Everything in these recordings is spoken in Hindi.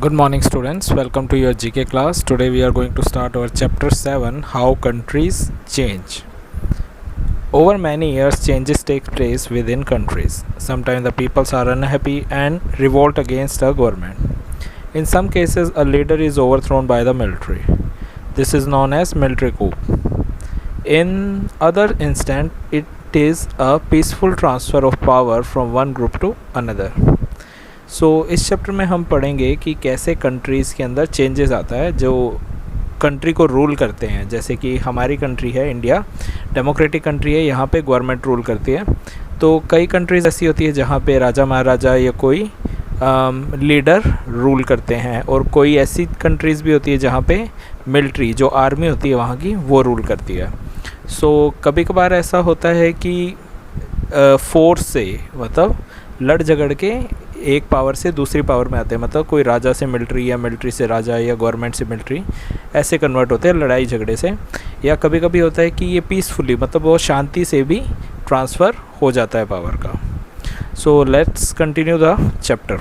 Good morning students, welcome to your GK class. Today we are going to start our chapter 7, how countries change. Over many years changes take place within countries. Sometimes the peoples are unhappy and revolt against the government. In some cases a leader is overthrown by the military. This is known as military coup. In other instant it is a peaceful transfer of power from one group to another. इस चैप्टर में हम पढ़ेंगे कि कैसे कंट्रीज़ के अंदर चेंजेस आता है जो कंट्री को रूल करते हैं। जैसे कि हमारी कंट्री है इंडिया, डेमोक्रेटिक कंट्री है, यहाँ पे गवर्नमेंट रूल करती है। तो कई कंट्रीज़ ऐसी होती है जहाँ पे राजा महाराजा या कोई लीडर रूल करते हैं, और कोई ऐसी कंट्रीज़ भी होती है जहाँ पे मिलिट्री जो आर्मी होती है वहाँ की वो रूल करती है। कभी कभार ऐसा होता है कि फोर्स से मतलब लड़ झगड़ के एक पावर से दूसरी पावर में आते हैं, मतलब कोई राजा से मिलिट्री या मिलिट्री से राजा या गवर्नमेंट से मिलिट्री ऐसे कन्वर्ट होते हैं लड़ाई झगड़े से। या कभी कभी होता है कि ये पीसफुली मतलब वो शांति से भी ट्रांसफ़र हो जाता है पावर का। So let's continue the chapter.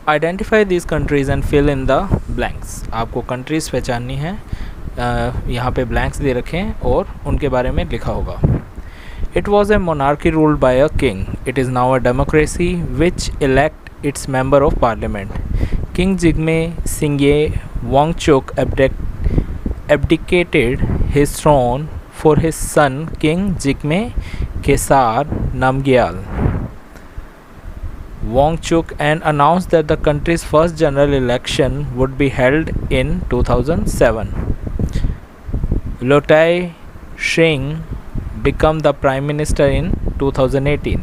Identify this countries and fill in the blanks. आपको कंट्रीज़ पहचाननी है, यहाँ पे ब्लैंक्स दे रखे हैं और उनके बारे में लिखा होगा। It was a monarchy ruled by a king. It is now a democracy which elect its member of parliament. King Jigme Singye Wangchuk abdicated his throne for his son King Jigme Kesar Namgyal Wangchuk and announced that the country's first general election would be held in 2007. Lotai Shring become the prime minister in 2018.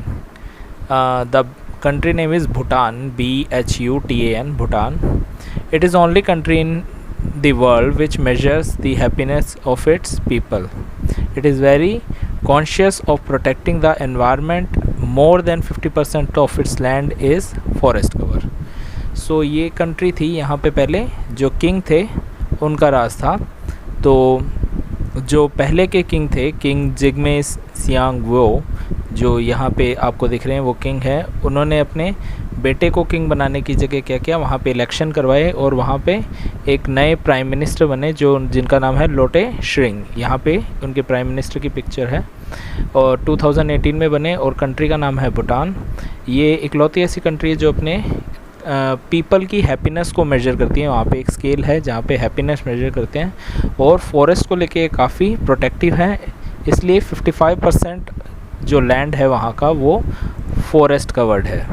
The country name is Bhutan, Bhutan, Bhutan. It is only country in the world which measures the happiness of its people. It is very conscious of protecting the environment. More than 50% of its land is forest cover. So ये country थी, यहाँ पे पहले जो king थे उनका राज था। तो जो पहले के किंग थे, किंग जिग्मे सियांग वो जो यहाँ पे आपको दिख रहे हैं वो किंग है। उन्होंने अपने बेटे को किंग बनाने की जगह क्या किया, वहाँ पे इलेक्शन करवाए और वहाँ पे एक नए प्राइम मिनिस्टर बने जो जिनका नाम है लोटे श्रिंग। यहाँ पे उनके प्राइम मिनिस्टर की पिक्चर है और 2018 में बने और कंट्री का नाम है भूटान। ये इकलौती ऐसी कंट्री है जो अपने पीपल की हैप्पीनेस को मेजर करती हैं। वहाँ पे एक स्केल है जहाँ पे हैप्पीनेस मेजर करते हैं और फॉरेस्ट को लेके काफ़ी प्रोटेक्टिव है, इसलिए 55% जो लैंड है वहाँ का वो फॉरेस्ट कवर्ड है।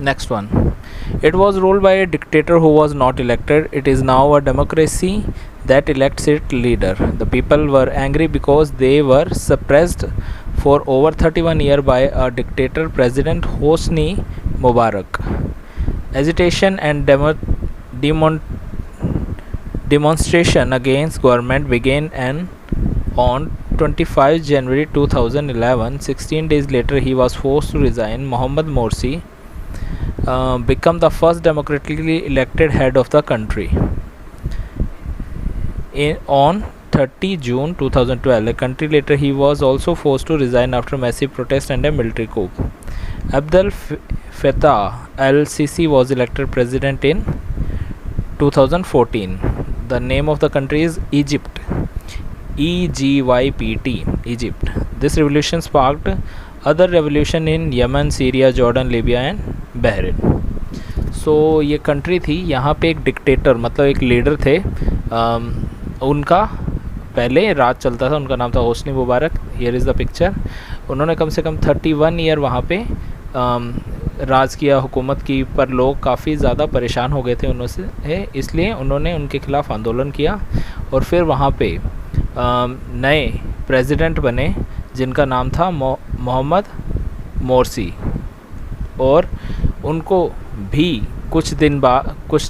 Next one, it was ruled by A dictator who was not elected. It is now a democracy that elects its leader. The people were angry because they were suppressed for over 31 years by a dictator, President Hosni Mubarak. Agitation and demonstration against government began on 25 January 2011. 16 days later, he was forced to resign. Mohammad Morsi became the first democratically elected head of the country. On 30 June 2012, a country later, he was also forced to resign after massive protest and a military coup. Abdel Fattah al-Sisi was elected president in 2014. The name of the country is Egypt, EGYPT, Egypt. This revolution sparked other revolution in Yemen, Syria, Jordan, Libya and Bahrain. ये कंट्री थी, यहाँ पे एक डिक्टेटर मतलब एक लीडर थे, उनका पहले राज चलता था, उनका नाम था Hosni Mubarak. Here is the picture. उन्होंने कम से कम 31 ईयर वहाँ पे राज किया, हुकूमत की, पर लोग काफ़ी ज़्यादा परेशान हो गए थे उनसे, इसलिए उन्होंने उनके ख़िलाफ़ आंदोलन किया और फिर वहाँ पे नए प्रेसिडेंट बने जिनका नाम था मोहम्मद मोरसी, और उनको भी कुछ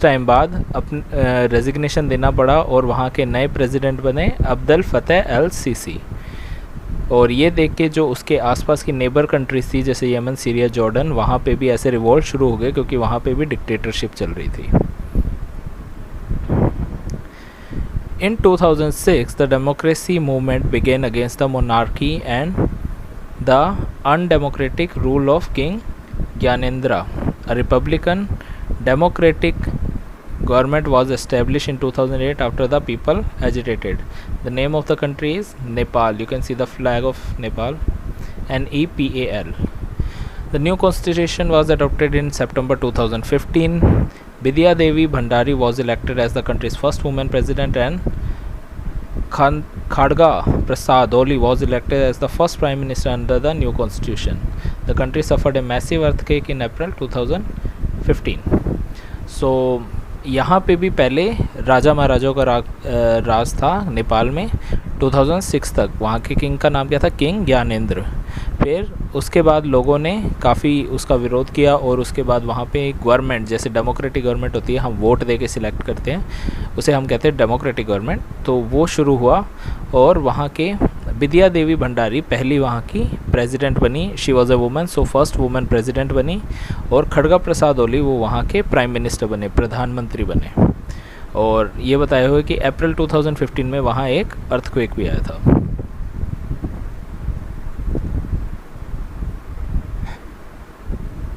टाइम बाद अपने रेजिग्नेशन देना पड़ा और वहाँ के नए प्रेसिडेंट बने अब्दुल फतेह अल सीसी। और ये देख के जो उसके आसपास की नेबर कंट्रीज थी जैसे यमन, सीरिया, जॉर्डन, वहाँ पे भी ऐसे रिवोल्ट शुरू हो गए क्योंकि वहाँ पे भी डिक्टेटरशिप चल रही थी। In 2006, the democracy movement began against the monarchy and the undemocratic rule of king Gyanendra. A Republican Democratic government was established in 2008 after the people agitated. The name of the country is Nepal. You can see the flag of Nepal, NEPAL. The new constitution was adopted in September 2015. Bidya Devi Bhandari was elected as the country's first woman president, and Khadga Prasad Oli was elected as the first prime minister under the new constitution. The country suffered a massive earthquake in April 2015. So यहाँ पे भी पहले राजा महाराजाओं का राज था नेपाल में 2006 तक. वहाँ के किंग का नाम क्या था? किंग ज्ञानेंद्र. फिर उसके बाद लोगों ने काफ़ी उसका विरोध किया और उसके बाद वहाँ पे गवर्नमेंट, जैसे डेमोक्रेटिक गवर्नमेंट होती है, हम वोट दे के सिलेक्ट करते हैं, उसे हम कहते हैं डेमोक्रेटिक गवर्नमेंट. तो वो शुरू हुआ और वहाँ के विद्या देवी भंडारी पहली वहाँ की प्रेसिडेंट बनी. She was a woman, so first woman president बनी. और खड़गा प्रसाद ओली वो वहाँ के प्राइम मिनिस्टर बने, प्रधानमंत्री बने. और ये बताया हुआ है कि अप्रैल 2015 में वहाँ एक अर्थक्वेक भी आया था.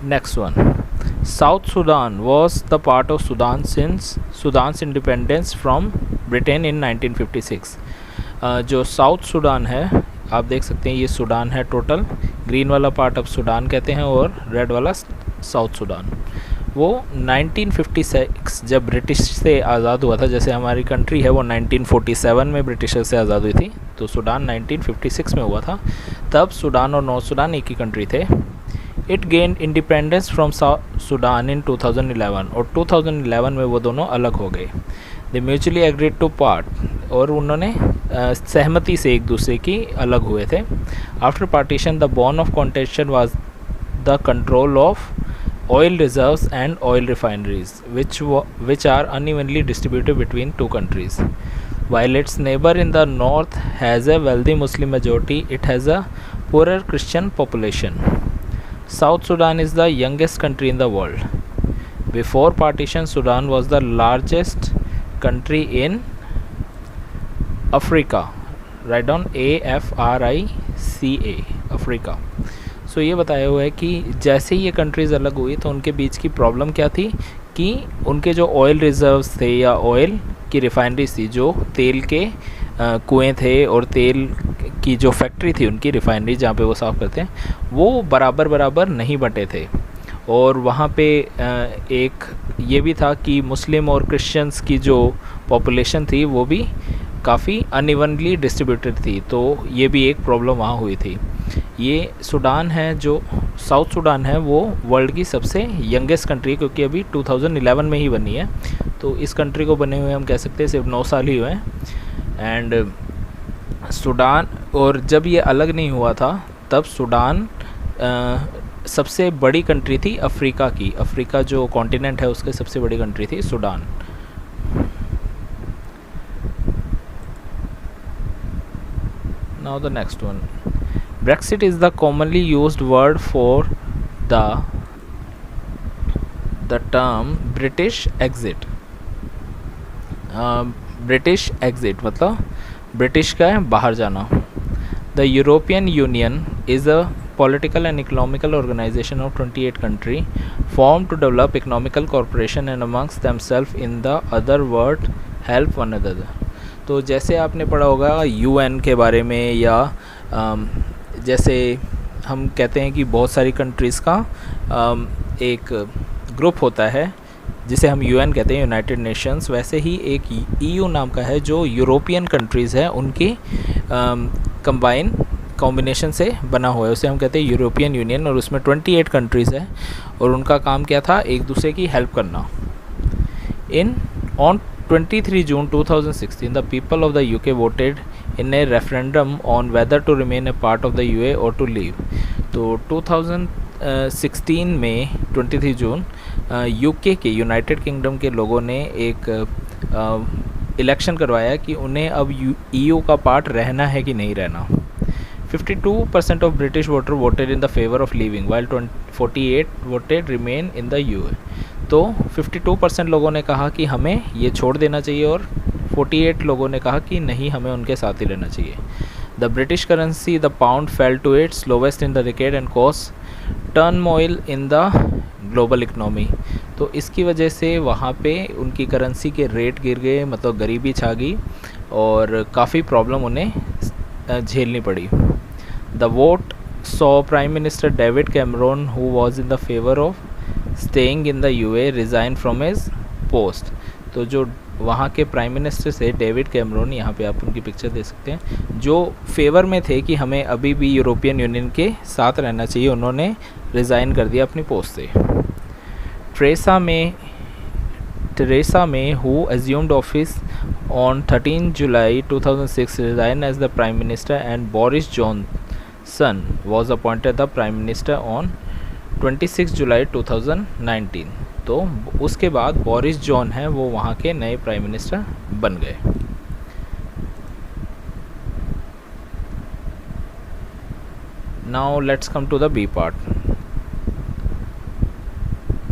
Next one, South Sudan was the part of Sudan since Sudan's independence from Britain in 1956. जो साउथ सुडान है, आप देख सकते हैं ये सुडान है टोटल. ग्रीन वाला पार्ट अब सुडान कहते हैं और रेड वाला साउथ सुडान. वो 1956 जब ब्रिटिश से आज़ाद हुआ था, जैसे हमारी कंट्री है वो 1947 में ब्रिटिशर से आज़ाद हुई थी, तो सुडान 1956 में हुआ था. तब सुडान और नॉर्थ सुडान एक ही कंट्री थे. It gain independence from Sudan in 2011 और 2011 में वो दोनों अलग हो गए. They mutually agreed to part, और उन्होंने सहमति से एक दूसरे की अलग हुए थे. After partition the bone of contention was the control of oil reserves and oil refineries which are unevenly distributed between two countries. While its neighbor in the north has a wealthy Muslim majority, it has a poorer Christian population. South Sudan is the youngest country in the world. Before partition, Sudan was the largest country in Africa. Write down AFRICA, Africa. सो ये बताया हुआ है कि जैसे ही ये कंट्रीज़ अलग हुई तो उनके बीच की प्रॉब्लम क्या थी कि उनके जो ऑयल रिजर्व्स थे या ऑयल की रिफाइनरीज थी, जो तेल के कुएँ थे और तेल की जो फैक्ट्री थी उनकी रिफाइनरी जहाँ पे वो साफ़ करते हैं, वो बराबर नहीं बटे थे. और वहाँ पे एक ये भी था कि मुस्लिम और क्रिश्चियंस की जो पॉपुलेशन थी वो भी काफ़ी अनइवनली डिस्ट्रीब्यूटेड थी. तो ये भी एक प्रॉब्लम वहाँ हुई थी. ये सुडान है, जो साउथ सुडान है, वो वर्ल्ड की सबसे यंगेस्ट कंट्री, क्योंकि अभी 2011 में ही बनी है. तो इस कंट्री को बने हुए हम कह सकते हैं सिर्फ 9 साल ही हुए हैं. एंड सुडान, और जब ये अलग नहीं हुआ था तब सुडान सबसे बड़ी कंट्री थी अफ्रीका की. अफ्रीका जो कॉन्टिनेंट है उसके सबसे बड़ी कंट्री थी Sudan. Now the next one. Brexit is the commonly used word for the term British exit. British exit मतलब ब्रिटिश का है बाहर जाना. The European Union is a political and economical organization of 28 countries formed to develop economical cooperation and amongst themselves in the other world help one another. तो जैसे आपने पढ़ा होगा UN के बारे में, या जैसे हम कहते हैं कि बहुत सारी कंट्रीज़ का एक ग्रुप होता है जिसे हम UN कहते हैं, यूनाइटेड नेशंस. वैसे ही एक EU नाम का है जो यूरोपियन कंट्रीज़ है उनकी कॉम्बिनेशन से बना हुआ है, उसे हम कहते हैं यूरोपियन यूनियन. और उसमें 28 कंट्रीज़ है और उनका काम क्या था? एक दूसरे की हेल्प करना. On 23 June 2016, the people of the UK voted in a referendum on whether to remain a part of the UA or to leave. तो 2016 में 23 जून यूके के, यूनाइटेड किंगडम के लोगों ने एक इलेक्शन करवाया कि उन्हें अब EU का पार्ट रहना है कि नहीं रहना. 52% of British voter voted in the favor of leaving, while 48 voted remain in the UA. तो 52% लोगों ने कहा कि हमें ये छोड़ देना चाहिए और 48 लोगों ने कहा कि नहीं, हमें उनके साथ ही रहना चाहिए. The British currency, the pound, fell to its lowest in the decade and caused turmoil in the global economy. तो इसकी वजह से वहाँ पे उनकी करेंसी के रेट गिर गए, मतलब गरीबी छा गई और काफ़ी प्रॉब्लम उन्हें झेलनी पड़ी। The vote saw prime minister David Cameron who was in the favour of staying in the EU resign from his post. तो जो वहाँ के प्राइम मिनिस्टर से डेविड कैमरॉन, यहाँ पे आप उनकी पिक्चर देख सकते हैं, जो फेवर में थे कि हमें अभी भी यूरोपियन यूनियन के साथ रहना चाहिए, उन्होंने रिज़ाइन कर दिया अपनी पोस्ट से। Theresa May, who assumed office on 13 July 2006, resigned as the Prime Minister, and Boris Johnson was appointed the Prime Minister on 26 July 2019। तो उसके बाद बोरिस जॉन हैं वो वहाँ के नए प्राइम मिनिस्टर बन गए। Now let's come to the B part.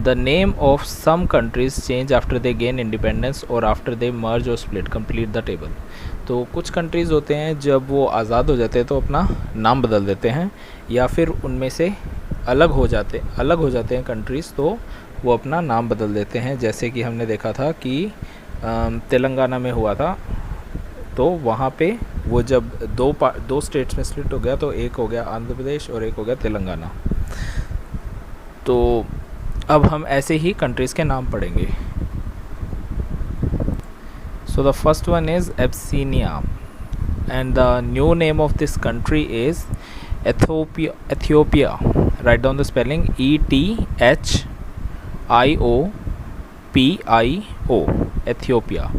The name of some countries change after they gain independence or after they merge or split. Complete the table. तो कुछ कंट्रीज़ होते हैं जब वो आज़ाद हो जाते हैं तो अपना नाम बदल देते हैं, या फिर उनमें से अलग हो जाते हैं कंट्रीज़, तो वो अपना नाम बदल देते हैं। जैसे कि हमने देखा था कि तेलंगाना में हुआ था, तो वहाँ पे वो जब दो स्टेट्स में स्प्लिट हो गया तो एक हो गया आंध्र प्रदेश और एक हो गया तेलंगाना। तो अब हम ऐसे ही कंट्रीज़ के नाम पढ़ेंगे। So the first one is Abyssinia and the new name of this country is Ethiopia. Right down the spelling ETHIOPIO, Ethiopia.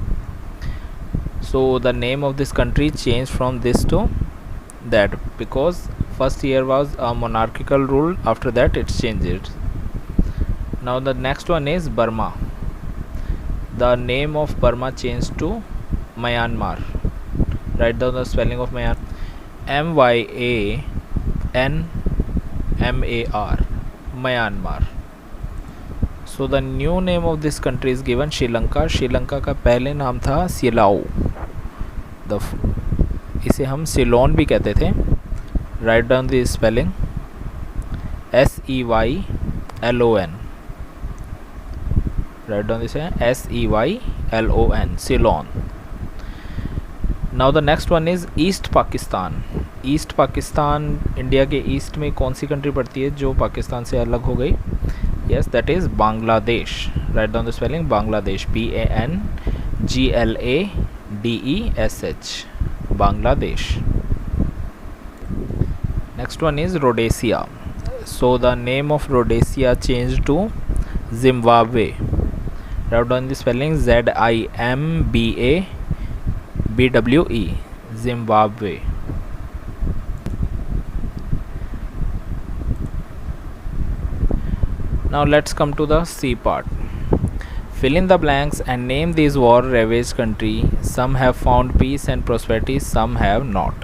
So the name of this country changed from this to that because first year was a monarchical rule, after that it changed. Now the next one is Burma. The name of Burma changed to Myanmar. Write down the spelling of Myanmar. MYANMAR, Myanmar. So the new name of this country is given Sri Lanka. Sri Lanka का पहले नाम था सिलाओ, इसे हम सिलोन भी कहते थे। Right down the spelling SEYLON। Write down this SEYLON, Ceylon. Now the next one is east Pakistan. East Pakistan India के ईस्ट में कौन सी कंट्री पड़ती है जो पाकिस्तान से अलग हो गई? Yes, that is Bangladesh. Right down the spelling Bangladesh, BANGLADESH, Bangladesh. Next one is Rhodesia. So the name of Rhodesia change to Zimbabwe. Right down the spelling ZIMBABWE, Zimbabwe. Now let's come to the C part. Fill in the blanks and name these war-ravaged country. Some have found peace and prosperity, some have not.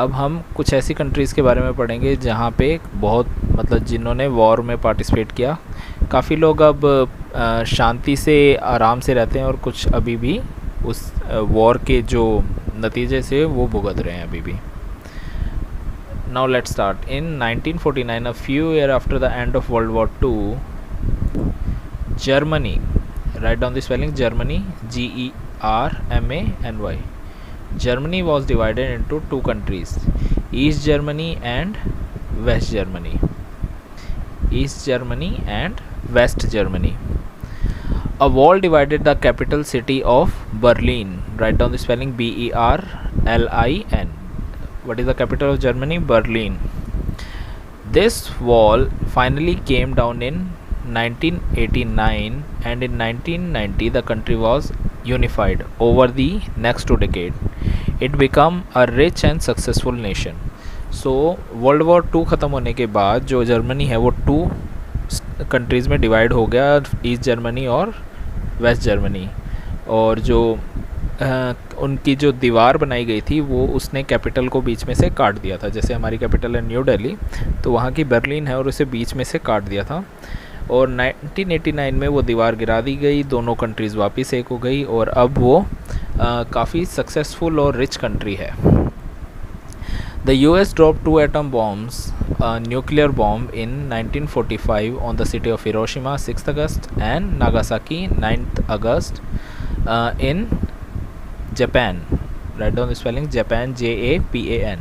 अब हम कुछ ऐसी कंट्रीज़ के बारे में पढ़ेंगे जहाँ पे बहुत जिन्होंने वॉर में पार्टिसिपेट किया। काफ़ी लोग अब शांति से आराम से रहते हैं और कुछ अभी भी उस वॉर के जो नतीजे से वो भुगत रहे हैं अभी भी। Now let's start. In 1949, a few years after the end of World War II, Germany, write down the spelling Germany, GERMANY. Germany was divided into two countries, East Germany and West Germany. East Germany and West Germany. A wall divided the capital city of Berlin. Write down the spelling BERLIN. What is the capital of Germany? Berlin. This wall finally came down in 1989, and in 1990 the country was unified. Over the next 2 decades, it became a rich and successful nation. So World War II ख़त्म होने के बाद जो जर्मनी है वो 2 कंट्रीज़ में डिवाइड हो गया, ईस्ट जर्मनी और वेस्ट जर्मनी। और जो उनकी जो दीवार बनाई गई थी वो उसने कैपिटल को बीच में से काट दिया था। जैसे हमारी कैपिटल है न्यू दिल्ली, तो वहाँ की बर्लिन है और उसे बीच में से काट दिया था। और 1989 में वो दीवार गिरा दी गई, दोनों कंट्रीज़ वापस एक हो गई और अब वो काफ़ी सक्सेसफुल और रिच कंट्री है। The US dropped two atom bombs, a nuclear bomb in 1945 on the city of Hiroshima 6th August and Nagasaki 9th August in Japan. Write down the spelling: Japan, Japan.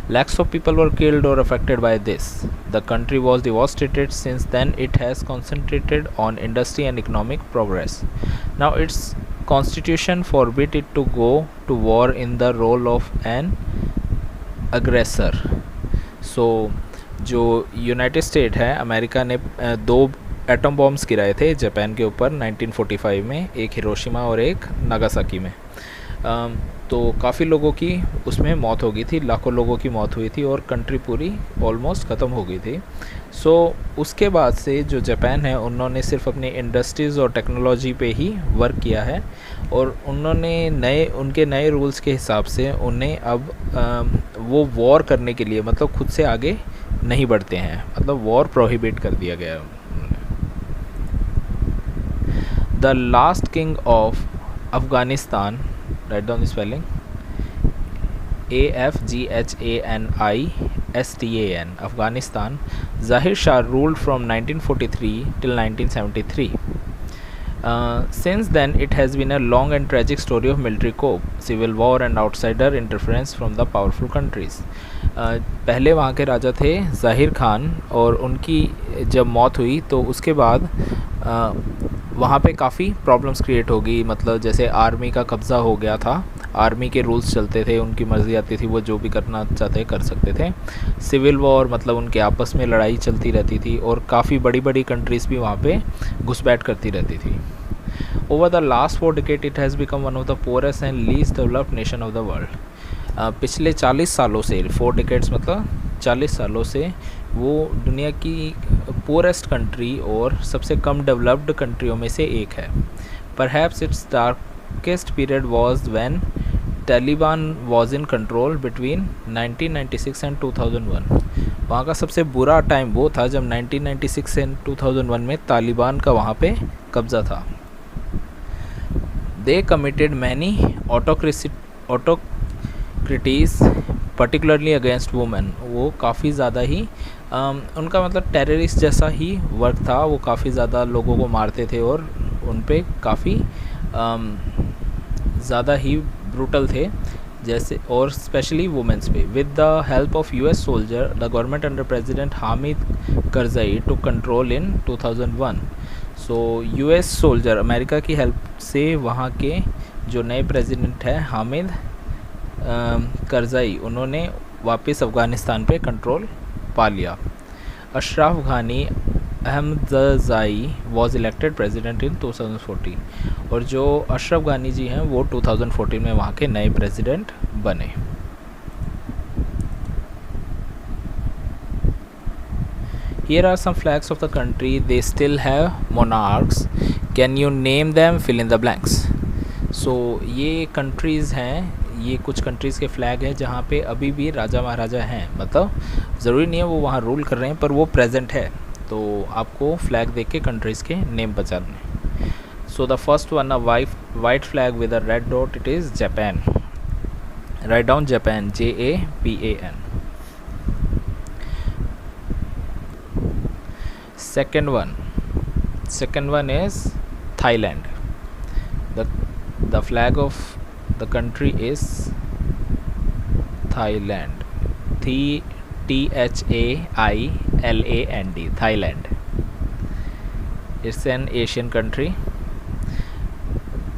Lakhs of people were killed or affected by this. The country was devastated. Since then, it has concentrated on industry and economic progress. Now, its constitution forbids it to go to war in the role of an aggressor. So, जो यूनाइटेड स्टेट है, अमेरिका ने दो एटम बॉम्ब्स गिराए थे जापान के ऊपर 1945 में, एक हिरोशिमा और एक नागासाकी में। तो काफ़ी लोगों की उसमें मौत हो गई थी, लाखों लोगों की मौत हुई थी और कंट्री पूरी ऑलमोस्ट ख़त्म हो गई थी। सो उसके बाद से जो जापान है, उन्होंने सिर्फ अपनी इंडस्ट्रीज़ और टेक्नोलॉजी पे ही वर्क किया है और उन्होंने उनके नए रूल्स के हिसाब से उन्हें अब वो वॉर करने के लिए मतलब खुद से आगे नहीं बढ़ते हैं, मतलब वॉर प्रोहिबिट कर दिया गया है। The last king of Afghanistan, write down the spelling: Afghanistan, Afghanistan. Zahir Shah ruled from 1943 till 1973. Since then, it has been a long and tragic story of military coup, civil war and outsider interference from the powerful countries. पहले वहाँ के राजा थे ज़ाहिर खान और उनकी जब मौत हुई तो उसके बाद वहाँ पे काफ़ी प्रॉब्लम्स क्रिएट हो गई, मतलब जैसे आर्मी का कब्ज़ा हो गया था, आर्मी के रूल्स चलते थे, उनकी मर्ज़ी आती थी, वो जो भी करना चाहते कर सकते थे। सिविल वॉर मतलब उनके आपस में लड़ाई चलती रहती थी और काफ़ी बड़ी बड़ी कंट्रीज़ भी वहाँ पे घुसपैठ करती रहती थी। Over the last 4 decades it has become one of the poorest and least developed nation of the world. पिछले 40 सालों से, 4 decades मतलब 40 सालों से वो दुनिया की पोरेस्ट कंट्री और सबसे कम डेवलप्ड कंट्रियों में से एक है। Perhaps it's darkest period was when Taliban was in control between 1996 and 2001। वहाँ का सबसे बुरा टाइम वो था जब 1996 एंड 2001 में तालिबान का वहाँ पे कब्ज़ा था। They committed many autocracies particularly against women. वो काफ़ी ज़्यादा ही उनका मतलब टेररिस्ट जैसा ही वर्क था, वो काफ़ी ज़्यादा लोगों को मारते थे और उन पे काफ़ी ज़्यादा ही ब्रूटल थे जैसे, और स्पेशली वुमेंस पे। With the help of US soldier the government under president Hamid Karzai to control in 2001। So US soldier, America की हेल्प से वहाँ के जो नए प्रेसिडेंट हैं हामिद करज़ई, उन्होंने वापस अफ़गानिस्तान पे कंट्रोल पा लिया। अशरफ घानी Ahmadzai was elected president in 2014। और जो अशरफ घानी जी हैं वो 2014 में वहाँ के नए प्रेसिडेंट बने। Here are some flags of the country. They still have monarchs. Can you name them? Fill in the blanks. So ये countries हैं, ये कुछ कंट्रीज़ के फ्लैग हैं जहाँ पे अभी भी राजा महाराजा हैं, मतलब ज़रूरी नहीं है वो वहाँ रूल कर रहे हैं पर वो प्रेजेंट है, तो आपको फ्लैग देख के कंट्रीज़ के नेम बचाने। सो the first one, a white flag with a red dot, it is Japan. Write down Japan, JAPAN। second one is Thailand. The flag of the country is Thailand. THAILAND, Thailand. It's an Asian country.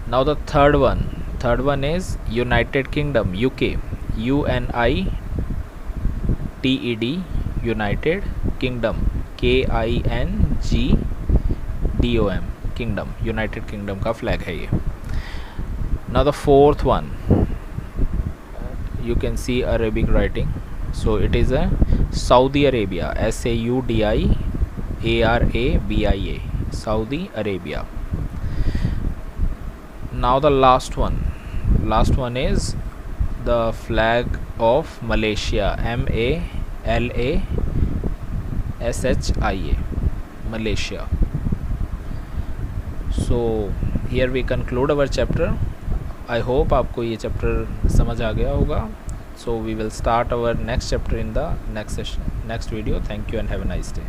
Now the third one is United Kingdom, UK. UNITED, United Kingdom, KINGDOM, Kingdom, United Kingdom का फ्लैग है ये। Now the fourth one, you can see Arabic writing, so it is a Saudi Arabia, SAUDIARABIA, Saudi Arabia. Now the last one is the flag of Malaysia, MALASHIA, Malaysia. So here we conclude our chapter. I hope आपको ये चैप्टर समझ आ गया होगा। So we will start our next chapter in the next session, next video. Thank you and have a nice day.